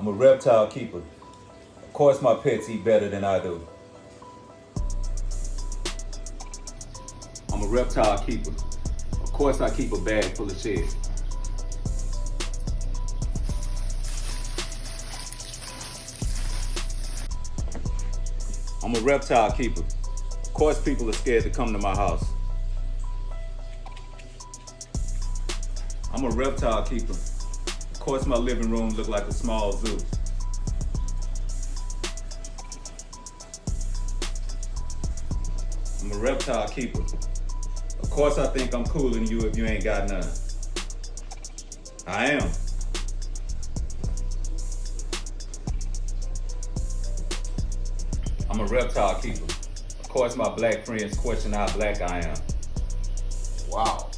I'm a reptile keeper. Of course my pets eat better than I do. I'm a reptile keeper. Of course I keep a bag full of shit. I'm a reptile keeper. Of course people are scared to come to my house. I'm a reptile keeper. Of course my living room look like a small zoo. I'm a reptile keeper. Of course I think I'm cooler than you if you ain't got none. I am. I'm a reptile keeper. Of course my black friends question how black I am. Wow.